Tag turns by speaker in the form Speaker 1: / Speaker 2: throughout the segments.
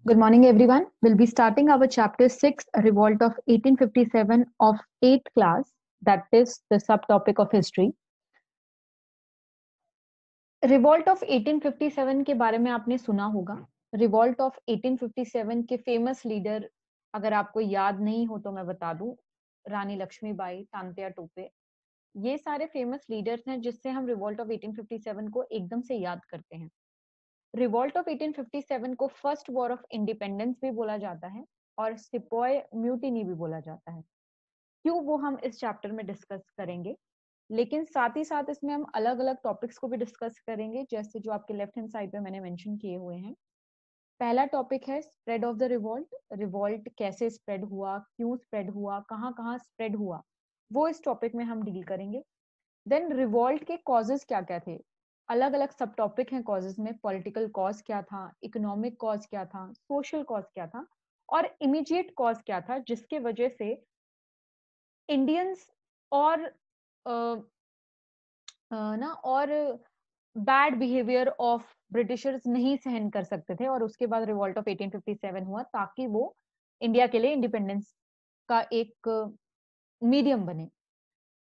Speaker 1: Good morning, everyone. We'll be starting our chapter 6, Revolt of 1857 of 8th class. That is the subtopic of history. Revolt of 1857 के बारे में आपने सुना होगा. Revolt of 1857 के famous leader अगर आपको याद नहीं हो तो मैं बता दूं, रानी लक्ष्मीबाई, तांत्या टोपे, ये सारे फेमस लीडर्स हैं जिससे हम रिवॉल्ट ऑफ 1857 को एकदम से याद करते हैं. रिवॉल्ट ऑफ 1857 को फर्स्ट वॉर ऑफ इंडिपेंडेंस भी बोला जाता है और सिपॉय म्यूटिनी भी बोला जाता है. क्यों, वो हम इस चैप्टर में डिस्कस करेंगे, लेकिन साथ ही साथ इसमें हम अलग अलग टॉपिक्स को भी डिस्कस करेंगे, जैसे जो आपके लेफ्ट हैंड साइड पे मैंने मेंशन किए हुए हैं. पहला टॉपिक है spread of the revolt. Revolt कैसे स्प्रेड हुआ, क्यों स्प्रेड हुआ, कहाँ कहाँ स्प्रेड हुआ, वो इस टॉपिक में हम डील करेंगे. देन रिवॉल्ट के कॉजेज क्या क्या थे. अलग अलग सब टॉपिक हैं कॉजेज में. पॉलिटिकल कॉज क्या था, इकोनॉमिक कॉज क्या था, सोशल कॉज क्या था, और इमीडिएट कॉज क्या था जिसके वजह से इंडियंस और और बैड बिहेवियर ऑफ ब्रिटिशर्स नहीं सहन कर सकते थे, और उसके बाद रिवॉल्ट ऑफ 1857 हुआ ताकि वो इंडिया के लिए इंडिपेंडेंस का एक मीडियम बने.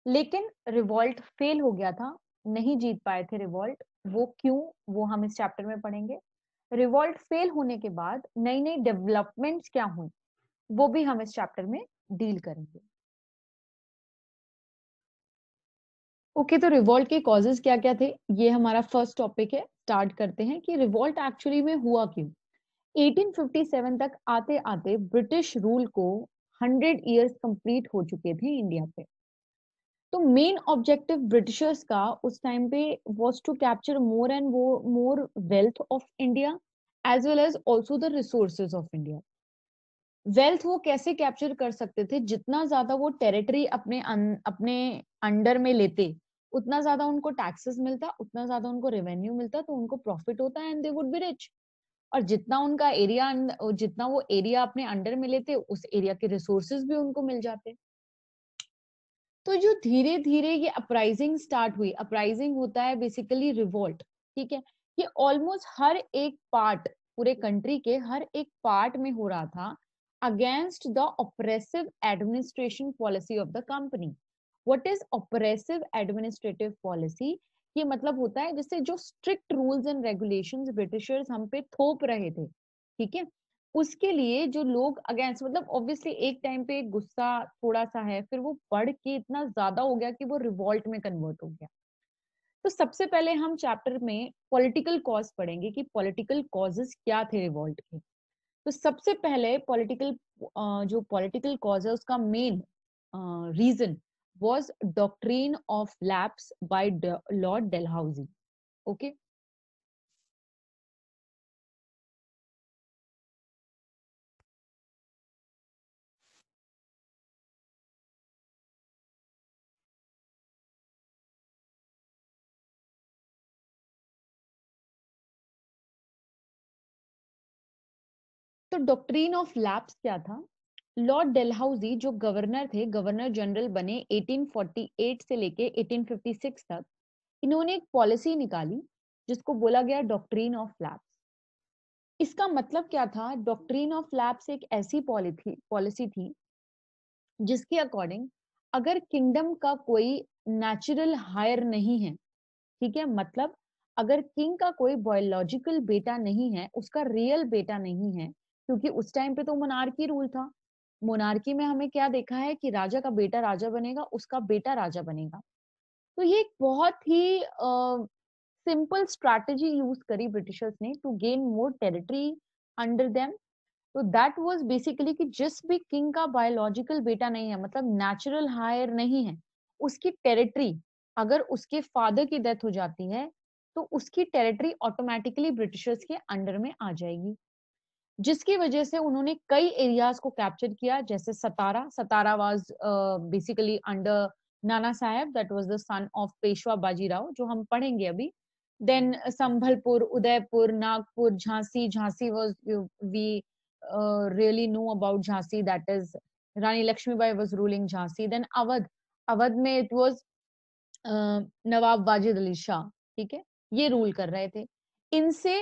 Speaker 1: लेकिन रिवॉल्ट फेल हो गया था, नहीं जीत पाए थे रिवॉल्ट. वो क्यों, वो हम इस चैप्टर में पढ़ेंगे. रिवॉल्ट फेल होने के बाद नई नई डेवलपमेंट्स क्या हुई, वो भी हम इस चैप्टर में डील करेंगे. ओके, तो रिवॉल्ट के कॉजेज क्या क्या थे, ये हमारा फर्स्ट टॉपिक है. स्टार्ट करते हैं कि रिवॉल्ट एक्चुअली में हुआ क्यों. 1857 तक आते आते ब्रिटिश रूल को 100 इयर्स कंप्लीट हो चुके थे इंडिया पे. तो मेन ऑब्जेक्टिव ब्रिटिशर्स का उस टाइम पे was to capture more and more wealth of India as well as also the resources of India. Wealth वो कैसे कैप्चर कर सकते थे, जितना ज्यादा वो टेरिटरी अपने अंडर में लेते, उतना ज्यादा उनको टैक्सेस मिलता, उतना ज्यादा उनको रेवेन्यू मिलता, तो उनको प्रॉफिट होता and they would be rich. और जितना उनका एरिया, जितना वो एरिया अपने अंडर में लेते, उस एरिया के रिसोर्सेज भी उनको मिल जाते. तो जो धीरे धीरे ये अपराइजिंग स्टार्ट हुई, अपराइजिंग होता है बेसिकली रिवोल्ट, ठीक है. ये ऑलमोस्ट हर एक पार्ट, पूरे कंट्री के हर एक पार्ट में हो रहा था against the oppressive administration policy of the company. What is oppressive administrative policy? ये मतलब होता है जैसे जो strict rules and regulations Britishers हम पे थोप रहे थे, ठीक है, उसके लिए जो लोग अगेंस्ट, मतलब ऑब्वियसली एक टाइम पे गुस्सा थोड़ा सा है, फिर वो बढ़ के इतना ज्यादा हो गया कि वो रिवॉल्ट में कन्वर्ट हो गया. तो सबसे पहले हम चैप्टर में पॉलिटिकल कॉज पढ़ेंगे कि पॉलिटिकल कॉजेस क्या थे रिवॉल्ट के. तो सबसे पहले पॉलिटिकल, जो पॉलिटिकल कॉज है उसका main reason was doctrine of lapse by Lord Dalhousie. Okay. तो डॉक्ट्रिन ऑफ लैप्स क्या था. लॉर्ड डेलहाउसी जो गवर्नर थे, गवर्नर जनरल बने 1848 से लेके 1856 तक, इन्होंने एक पॉलिसी निकाली जिसको बोला गया डॉक्ट्रिन ऑफ लैप्स. इसका मतलब क्या था. डॉक्ट्रिन ऑफ लैप्स एक ऐसी पॉलिसी थी जिसके अकॉर्डिंग अगर किंगडम का कोई नेचुरल हायर नहीं है, ठीक है, मतलब अगर किंग का कोई बायोलॉजिकल बेटा नहीं है, उसका रियल बेटा नहीं है, क्योंकि उस टाइम पे तो मोनार्की रूल था. मोनार्की में हमें क्या देखा है कि राजा का बेटा राजा बनेगा, उसका बेटा राजा बनेगा. तो ये एक बहुत ही सिंपल स्ट्रैटेजी यूज करी ब्रिटिशर्स ने to gain more territory under them. तो दैट वाज बेसिकली कि जिस भी किंग का बायोलॉजिकल बेटा नहीं है, मतलब नेचुरल हायर नहीं है, उसकी टेरिटरी, अगर उसके फादर की डेथ हो जाती है तो उसकी टेरिटरी ऑटोमेटिकली ब्रिटिशर्स के अंडर में आ जाएगी. जिसकी वजह से उन्होंने कई एरियाज को कैप्चर किया, जैसे Satara. Satara was basically under Nana Saheb, that was the son of Peshwa Bajirao, जो हम पढ़ेंगे अभी. Then Sambalpur, Udaipur, Nagpur, Jhansi. Jhansi was, we really know about Jhansi, that is Rani Lakshmibai was ruling Jhansi. Then Awadh, Awadh में it was नवाब वाजिद अली शाह, ठीक है, ये रूल कर रहे थे. इनसे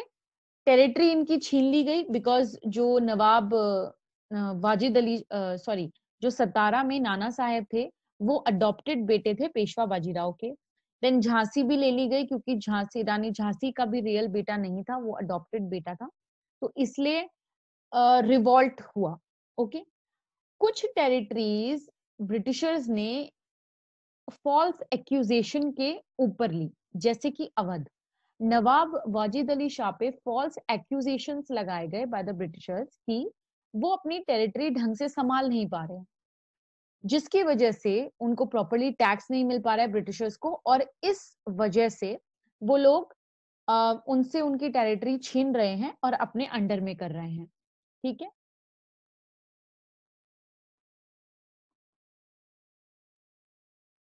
Speaker 1: टेरिटरी इनकी छीन ली गई बिकॉज जो नवाब वाजिद अली सॉरी जो सतारा में नाना साहेब थे वो अडॉप्टेड बेटे थे पेशवा बाजीराव के। देन झांसी भी ले ली गई क्योंकि झांसी रानी झांसी का भी रियल बेटा नहीं था, वो अडॉप्टेड बेटा था, तो इसलिए रिवॉल्ट हुआ। ओके, कुछ टेरिटरीज ब्रिटिशर्स ने फॉल्स एक्यूजेशन के ऊपर ली, जैसे कि अवध। नवाब वाजिद अली शाह पे फॉल्स एक्यूजेशंस लगाए गए बाय द ब्रिटिशर्स कि वो अपनी टेरिटरी ढंग से संभाल नहीं पा रहे, जिसकी वजह से उनको प्रॉपरली टैक्स नहीं मिल पा रहा है ब्रिटिशर्स को, और इस वजह से वो लोग उनसे उनकी टेरिटरी छीन रहे हैं और अपने अंडर में कर रहे हैं। ठीक है,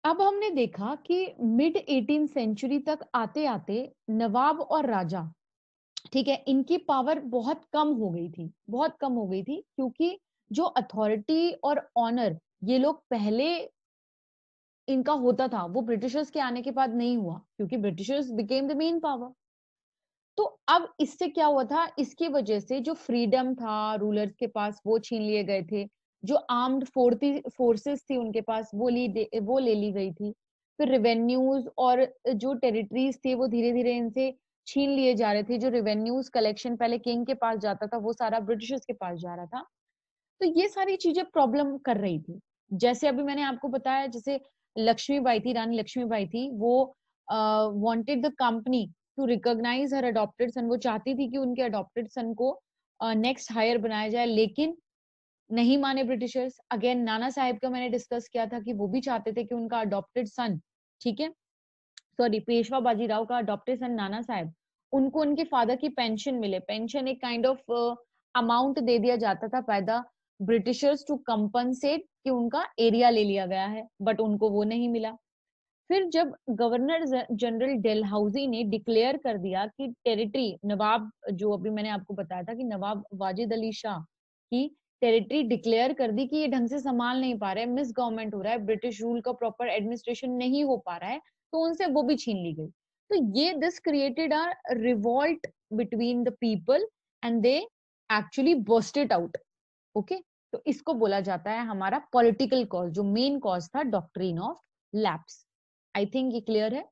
Speaker 1: अब हमने देखा कि मिड 18 सेंचुरी तक आते आते नवाब और राजा, ठीक है, इनकी पावर बहुत कम हो गई थी, बहुत कम हो गई थी, क्योंकि जो अथॉरिटी और ऑनर ये लोग पहले इनका होता था वो ब्रिटिशर्स के आने के बाद नहीं हुआ, क्योंकि Britishers became the main power. तो अब इससे क्या हुआ था, इसकी वजह से जो फ्रीडम था रूलर्स के पास वो छीन लिए गए थे, जो आर्म्ड फोर्सेस थी उनके पास वो ले ली गई थी। फिर रेवेन्यूज और जो टेरिटरीज थे वो धीरे धीरे इनसे छीन लिए जा रहे थे। जो रेवेन्यूज कलेक्शन पहले किंग के पास जाता था वो सारा ब्रिटिशर्स के पास जा रहा था। तो ये सारी चीजें प्रॉब्लम कर रही थी। जैसे अभी मैंने आपको बताया, जैसे लक्ष्मीबाई थी, रानी लक्ष्मीबाई थी, वो wanted the company to recognise her adopted son. वो चाहती थी कि उनके अडॉप्टेड सन को नेक्स्ट हायर बनाया जाए, लेकिन नहीं माने ब्रिटिशर्स। अगेन नाना साहेब का मैंने डिस्कस किया था कि वो भी चाहते थे कि उनका अडॉप्टेड सन, ठीक है, सॉरी पेशवा बाजीराव का अडॉप्टेड सन नाना साहेब, उनको उनके फादर की पेंशन मिले। पेंशन एक काइंड ऑफ अमाउंट दे दिया जाता था by the Britishers to compensate कि उनका एरिया ले लिया गया है, बट उनको वो नहीं मिला। फिर जब गवर्नर जनरल डेलहाउजी ने डिक्लेयर कर दिया कि टेरिटरी नवाब, जो अभी मैंने आपको बताया था कि नवाब वाजिद अली शाह की टेरिटरी डिक्लेयर कर दी कि ये ढंग से संभाल नहीं पा रहे, मिस गवर्नमेंट हो रहा है, ब्रिटिश रूल का प्रॉपर एडमिनिस्ट्रेशन नहीं हो पा रहा है, तो उनसे वो भी छीन ली गई। तो ये this created a revolt between the people and they actually bursted out. Okay, तो इसको बोला जाता है हमारा पॉलिटिकल कॉज, जो मेन कॉज था doctrine of lapse. I think ये क्लियर है।